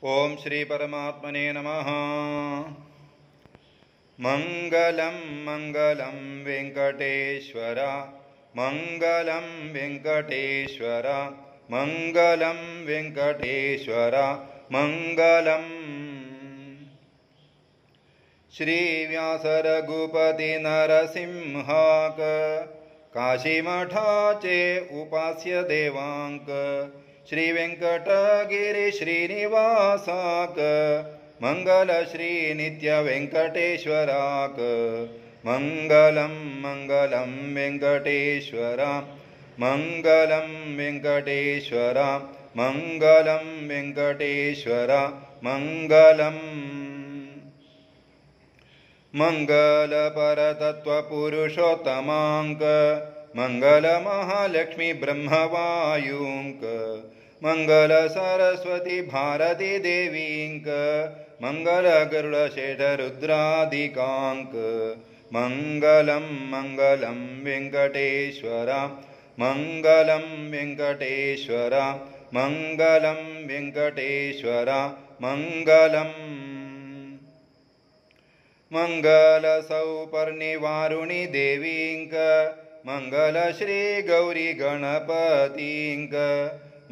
ओम श्री परमात्मने नमः। मंगलम मंगलम वेंकटेश्वर, मंगलम वेंकटेश्वर, मंगलम वेंकटेश्वर, मंगलम। श्री व्यास रघुपति नरसिंहाक, काशीमठाचे उपास्य देवांक, श्री वेंकटगिरी श्रीनिवासाक, मंगल श्री नित्य वेंकटेश्वराक, मंगलम मंगलम वेंकटेश्वर, मंगलम वेंकटेश्वर, मंगलम वेंकटेश्वर, मंगलम। मंगल परतत्व पुरुषोत्तमांक, मंगल महालक्ष्मी ब्रह्मवायुंक, मंगल सरस्वती भारती देवींक, मंगल गरुडशेठ रुद्रादिकांक, मंगलम मंगलम वेंकटेश्वर, मंगलम वेंकटेश्वर, मंगलम वेंकटेश्वर, मंगलम। मंगल सौपर्णिवारुणी देवींक, मंगल श्री गौरी गणपतिंक,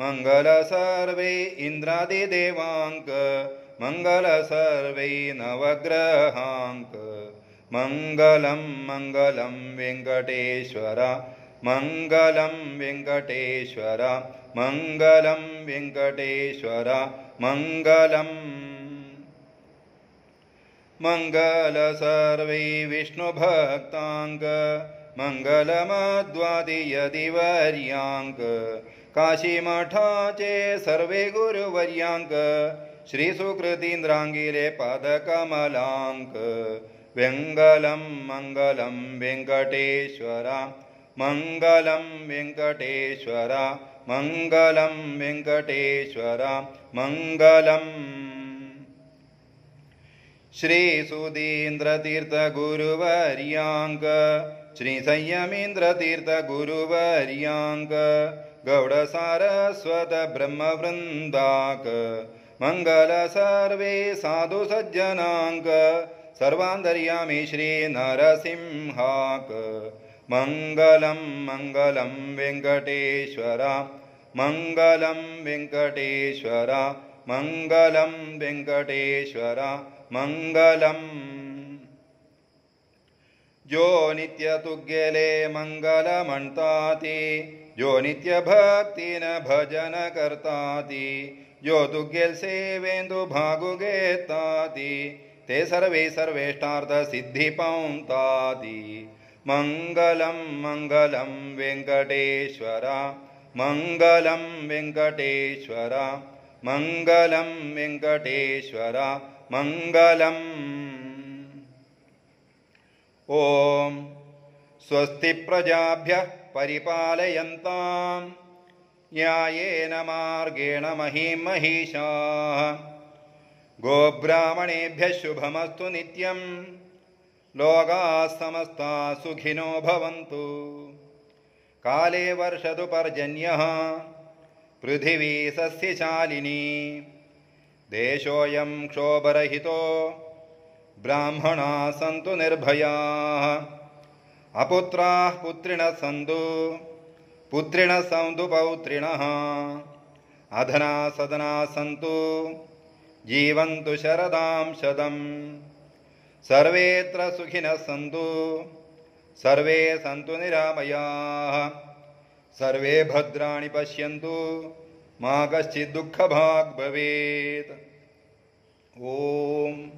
मंगल सर्वे इंद्रादि देवांक, मंगल सर्वे नवग्रहांक, मंगलम मंगलम वेंकटेश्वर, मंगलम वेंकटेश्वर, मंगलम वेंकटेश्वर, मंगलम। मंगल सर्वे विष्णुभक्तांक, मंगल मध्वादि यदिवर्यांक, काशीमठाचे सर्वे गुरुवर्यांक, श्री सुकृतींद्रांगिले पादकमलांक, मंगलम मंगलम वेंकटेश्वर, मंगलम वेंकटेश्वर, मंगलम वेंकटेश्वर, मंगलम। श्री सुधींद्र तीर्थ गुरुवर्यांक, श्री संयमींद्र तीर्थ गुरुवर्यांक, गौड़ सारस्वत ब्रह्मवृंदाक, मंगल सर्वे साधु सज्जनांक, सर्वांतर्यामी श्री नरसिंहाक, मंगलम मंगलम वेंकटेश्वर, मंगलम वेंकटेश्वर, मंगलम वेंकटेश्वर, मंगलम। जो नित्य तुग्यले मंगल म्हणताती, जो नित्य भक्तीन भजन करताती, जो तुग्येल सेवेंदु भागु घेताती, ते सर्वे सर्वेष्टार्थ सिद्धी पावताती, मंगलम मंगलम वेंकटेश्वर, मंगलम वेंकटेश्वर, मंगलम वेंकटेश्वर, मंगलम। ओम स्वस्ति प्रजाभ्यः परिपालयन्तां न्यायेन मार्गेण महीं महिषाः, गोब्राह्मणेभ्यः शुभमस्तु नित्यं, लोकाः समस्ताः सुखिनो भवन्तु। काले वर्षतु पर्जन्यः, पृथिवी सस्यशालिनी, देशोऽयं क्षोभरहितो, ब्राह्मणाः सन्तु निर्भयाः, अपुत्राः पुत्रिणः सन्तु, पुत्रिणः सन्तु पौत्रिणः, अधना सदना सन्तु, जीवन्तु शरदां शतम्, सर्वेऽत्र सुखिनः सन्तु, सर्वे सन्तु निरामयाः, सर्वे भद्राणि पश्यन्तु, मा कश्चित् दुःखभाग् भवेत्। ओम।